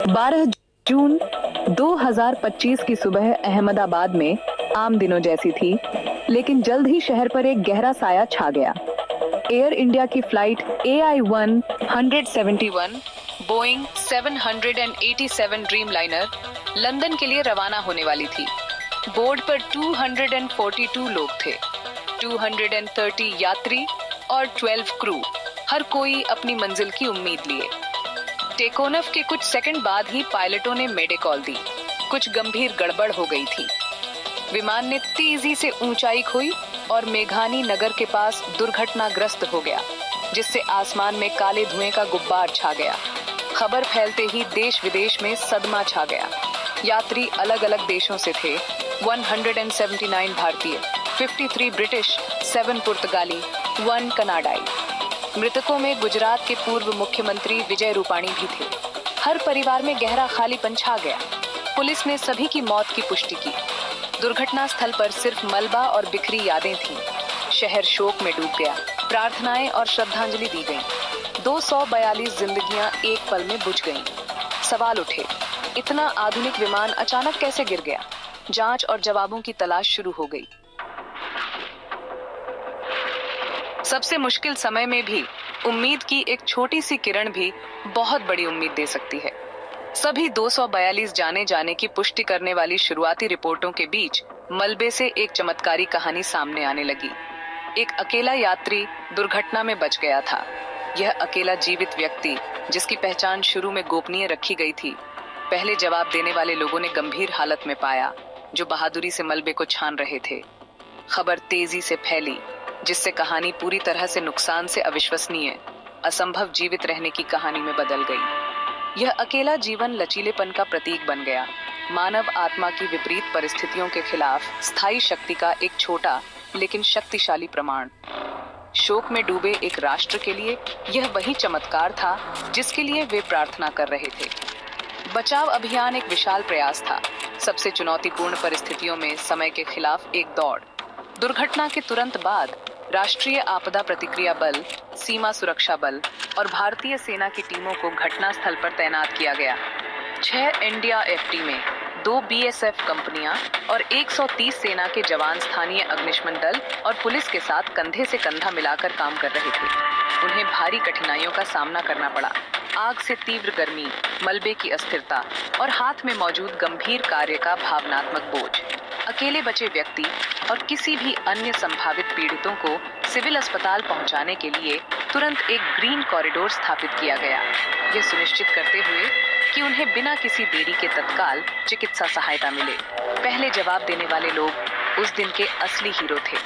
12 जून 2025 की सुबह अहमदाबाद में आम दिनों जैसी थी, लेकिन जल्द ही शहर पर एक गहरा साया छा गया। एयर इंडिया की flight AI-1 171 Boeing 787 Dreamliner London के लिए रवाना होने वाली थी। बोर्ड पर 242 लोग थे, 230 यात्री और 12 क्रू, हर कोई अपनी मंजिल की उम्मीद लिए। टेक ऑफ के कुछ सेकंड बाद ही पायलटों ने मेडे कॉल दी। कुछ गंभीर गड़बड़ हो गई थी। विमान ने तेजी से ऊंचाई खोई और मेघानी नगर के पास दुर्घटनाग्रस्त हो गया, जिससे आसमान में काले धुएं का गुब्बार छा गया। खबर फैलते ही देश विदेश में सदमा छा गया। यात्री अलग अलग देशों से थे, 179 भारतीय, 53 ब्रिटिश, 7 पुर्तगाली, 1 कनाडाई। मृतकों में गुजरात के पूर्व मुख्यमंत्री विजय रूपाणी भी थे। हर परिवार में गहरा खालीपन छा गया। पुलिस ने सभी की मौत की पुष्टि की। दुर्घटना स्थल पर सिर्फ मलबा और बिखरी यादें थीं। शहर शोक में डूब गया। प्रार्थनाएं और श्रद्धांजलि दी गईं। 242 जिंदगियां एक पल में बुझ गईं। सवाल उठे, इतना आधुनिक विमान अचानक कैसे गिर गया? जांच और जवाबों की तलाश शुरू हो गई। सबसे मुश्किल समय में भी उम्मीद की एक छोटी सी किरण भी बहुत बड़ी उम्मीद दे सकती है। सभी 242 जाने जाने की पुष्टि करने वाली शुरुआती रिपोर्टों के बीच मलबे से एक चमत्कारी कहानी सामने आने लगी। एक अकेला यात्री दुर्घटना में बच गया था। यह अकेला जीवित व्यक्ति, जिसकी पहचान शुरू में गोपनीय रखी गई थी, पहले जवाब देने वाले लोगों ने गंभीर हालत में पाया, जो बहादुरी से मलबे को छान रहे थे। खबर तेजी से फैली, जिससे कहानी पूरी तरह से नुकसान से अविश्वसनीय, असंभव जीवित रहने की कहानी में बदल गई। यह अकेला जीवन लचीलेपन का प्रतीक बन गया, मानव आत्मा की विपरीत परिस्थितियों के खिलाफ स्थायी शक्ति का एक छोटा लेकिन शक्तिशाली प्रमाण। शोक में डूबे एक राष्ट्र के लिए यह वही चमत्कार था जिसके लिए वे प्रार्थना कर रहे थे। बचाव अभियान एक विशाल प्रयास था, सबसे चुनौतीपूर्ण परिस्थितियों में समय के खिलाफ एक दौड़। दुर्घटना के तुरंत बाद राष्ट्रीय आपदा प्रतिक्रिया बल, सीमा सुरक्षा बल और भारतीय सेना की टीमों को घटनास्थल पर तैनात किया गया। 6 एनडीआरएफ टीमें, 2 बीएसएफ कंपनियां और 130 सेना के जवान स्थानीय अग्निशमन दल और पुलिस के साथ कंधे से कंधा मिलाकर काम कर रहे थे। उन्हें भारी कठिनाइयों का सामना करना पड़ा। आग से तीव्र गर्मी, मलबे की अस्थिरता और हाथ में मौजूद गंभीर कार्य का भावनात्मक बोझ। अकेले बचे व्यक्ति और किसी भी अन्य संभावित पीड़ितों को सिविल अस्पताल पहुंचाने के लिए तुरंत एक ग्रीन कॉरिडोर स्थापित किया गया, यह सुनिश्चित करते हुए कि उन्हें बिना किसी देरी के तत्काल चिकित्सा सहायता मिले। पहले जवाब देने वाले लोग उस दिन के असली हीरो थे।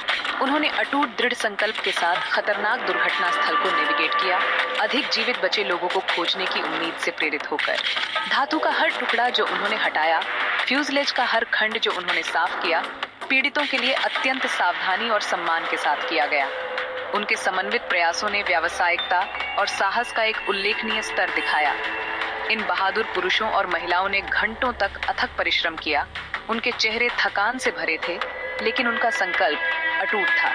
उन्होंने अटूट दृढ़ संकल्प के साथ खतरनाक दुर्घटना स्थल को नेविगेट किया, अधिक जीवित बचे लोगों को खोजने की उम्मीद से प्रेरित होकर। धातु का हर टुकड़ा जो उन्होंने हटाया, फ्यूजलेज का हर खंड जो उन्होंने साफ किया, पीड़ितों के लिए अत्यंत सावधानी और सम्मान के साथ किया गया। उनके समन्वित प्रयासों ने व्यावसायिकता और साहस का एक उल्लेखनीय स्तर दिखाया। इन बहादुर पुरुषों और महिलाओं ने घंटों तक अथक परिश्रम किया। उनके चेहरे थकान से भरे थे, लेकिन उनका संकल्प अटूट था।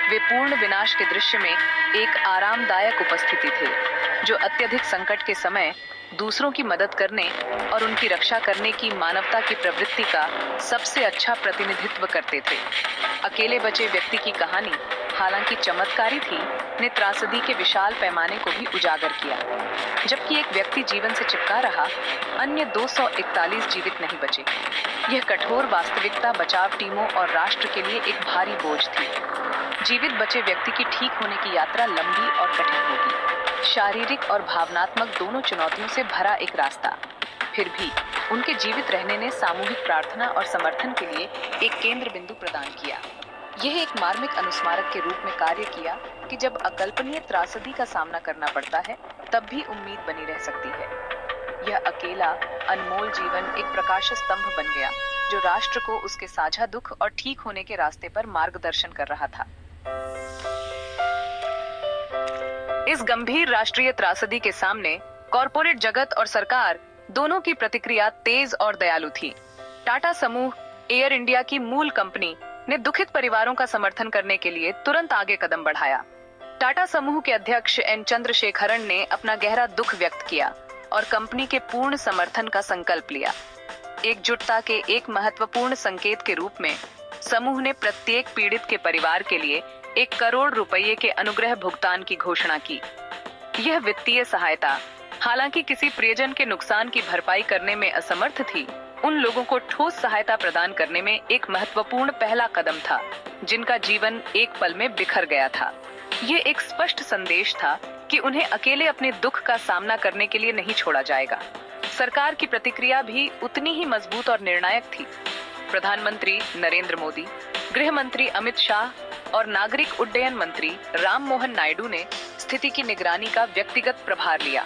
वे पूर्ण विनाश के दृश्य में एक आरामदायक उपस्थिति थे, जो अत्यधिक संकट के समय दूसरों की मदद करने और उनकी रक्षा करने की मानवता की प्रवृत्ति का सबसे अच्छा प्रतिनिधित्व करते थे। अकेले बचे व्यक्ति की कहानी, हालांकि चमत्कारी थी, ने त्रासदी के विशाल पैमाने को भी उजागर किया। जबकि एक व्यक्ति जीवन से चिपका रहा, अन्य 241 जीवित नहीं बचे। यह कठोर वास्तविकता बचाव टीमों और राष्ट्र के लिए एक भारी बोझ थी। जीवित बचे व्यक्ति की ठीक होने की यात्रा लंबी और कठिन होगी, शारीरिक और भावनात्मक दोनों चुनौतियों से भरा एक रास्ता। फिर भी उनके जीवित रहने ने सामूहिक प्रार्थना और समर्थन के लिए एक केंद्र बिंदु प्रदान किया। यह एक मार्मिक अनुस्मारक के रूप में कार्य किया कि जब अकल्पनीय त्रासदी का सामना करना पड़ता है, तब भी उम्मीद बनी रह सकती है। यह अकेला अनमोल जीवन एक प्रकाश स्तंभ बन गया, जो राष्ट्र को उसके साझा दुख और ठीक होने के रास्ते पर मार्गदर्शन कर रहा था। इस गंभीर राष्ट्रीय त्रासदी के सामने कॉरपोरेट जगत और सरकार दोनों की प्रतिक्रिया तेज और दयालु थी। टाटा समूह, एयर इंडिया की मूल कंपनी, ने दुखित परिवारों का समर्थन करने के लिए तुरंत आगे कदम बढ़ाया। टाटा समूह के अध्यक्ष एन चंद्रशेखरन ने अपना गहरा दुख व्यक्त किया और कंपनी के पूर्ण समर्थन का संकल्प लिया। एकजुटता के एक महत्वपूर्ण संकेत के रूप में समूह ने प्रत्येक पीड़ित के परिवार के लिए 1 करोड़ रुपए के अनुग्रह भुगतान की घोषणा की। यह वित्तीय सहायता, हालांकि किसी प्रियजन के नुकसान की भरपाई करने में असमर्थ थी, उन लोगों को ठोस सहायता प्रदान करने में एक महत्वपूर्ण पहला कदम था, जिनका जीवन एक पल में बिखर गया था। ये एक स्पष्ट संदेश था कि उन्हें अकेले अपने दुख का सामना करने के लिए नहीं छोड़ा जाएगा। सरकार की प्रतिक्रिया भी उतनी ही मजबूत और निर्णायक थी। प्रधानमंत्री नरेंद्र मोदी, गृह मंत्री अमित शाह और नागरिक उड्डयन मंत्री राम मोहन नायडू ने स्थिति की निगरानी का व्यक्तिगत प्रभार लिया।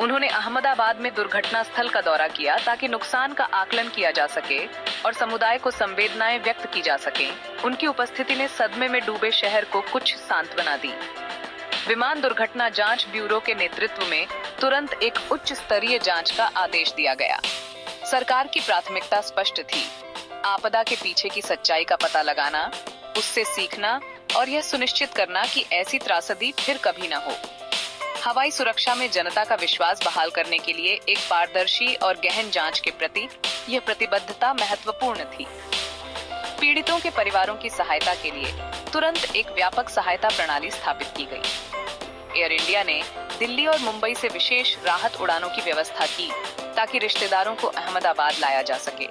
उन्होंने अहमदाबाद में दुर्घटना स्थल का दौरा किया ताकि नुकसान का आकलन किया जा सके और समुदाय को संवेदनाएं व्यक्त की जा सके। उनकी उपस्थिति ने सदमे में डूबे शहर को कुछ सांत्वना दी। विमान दुर्घटना जांच ब्यूरो के नेतृत्व में तुरंत एक उच्च स्तरीय जांच का आदेश दिया गया। सरकार की प्राथमिकता स्पष्ट थी: आपदा के पीछे की सच्चाई का पता लगाना, उससे सीखना और यह सुनिश्चित करना कि ऐसी त्रासदी फिर कभी न हो। हवाई सुरक्षा में जनता का विश्वास बहाल करने के लिए एक पारदर्शी और गहन जांच के प्रति यह प्रतिबद्धता महत्वपूर्ण थी। पीड़ितों के परिवारों की सहायता के लिए तुरंत एक व्यापक सहायता प्रणाली स्थापित की गई। एयर इंडिया ने दिल्ली और मुंबई से विशेष राहत उड़ानों की व्यवस्था की ताकि रिश्तेदारों को अहमदाबाद लाया जा सके।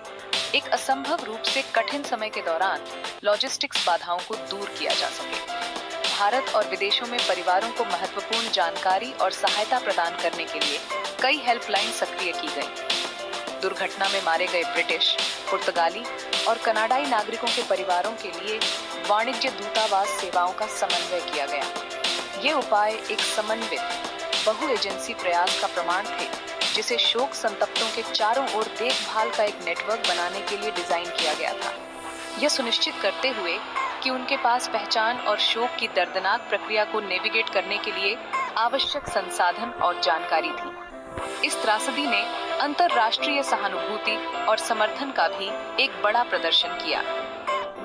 एक असंभव रूप से कठिन समय के दौरान लॉजिस्टिक्स बाधाओं को दूर किया जा सके। भारत और विदेशों में परिवारों को महत्वपूर्ण जानकारी और सहायता प्रदान करने के लिए कई हेल्पलाइन सक्रिय की गई। दुर्घटना में मारे गए ब्रिटिश, पुर्तगाली और कनाडाई नागरिकों के परिवारों के लिए वाणिज्य दूतावास सेवाओं का समन्वय किया गया। ये उपाय एक समन्वित बहु एजेंसी प्रयास का प्रमाण थे, जिसे शोक संतप्तों के चारों ओर देखभाल का एक नेटवर्क बनाने के लिए डिजाइन किया गया था। यह सुनिश्चित करते हुए कि उनके पास पहचान और शोक की दर्दनाक प्रक्रिया को नेविगेट करने के लिए आवश्यक संसाधन और जानकारी थी। इस त्रासदी ने अंतर्राष्ट्रीय सहानुभूति और समर्थन का भी एक बड़ा प्रदर्शन किया।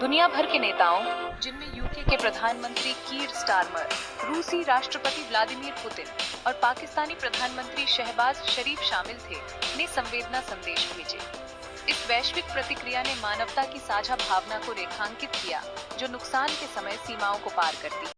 दुनिया भर के नेताओं, जिनमें यूके के प्रधानमंत्री कीर स्टारमर, रूसी राष्ट्रपति व्लादिमीर पुतिन और पाकिस्तानी प्रधानमंत्री शहबाज शरीफ शामिल थे, ने संवेदना संदेश भेजे। इस वैश्विक प्रतिक्रिया ने मानवता की साझा भावना को रेखांकित किया, जो नुकसान के समय सीमाओं को पार करती है।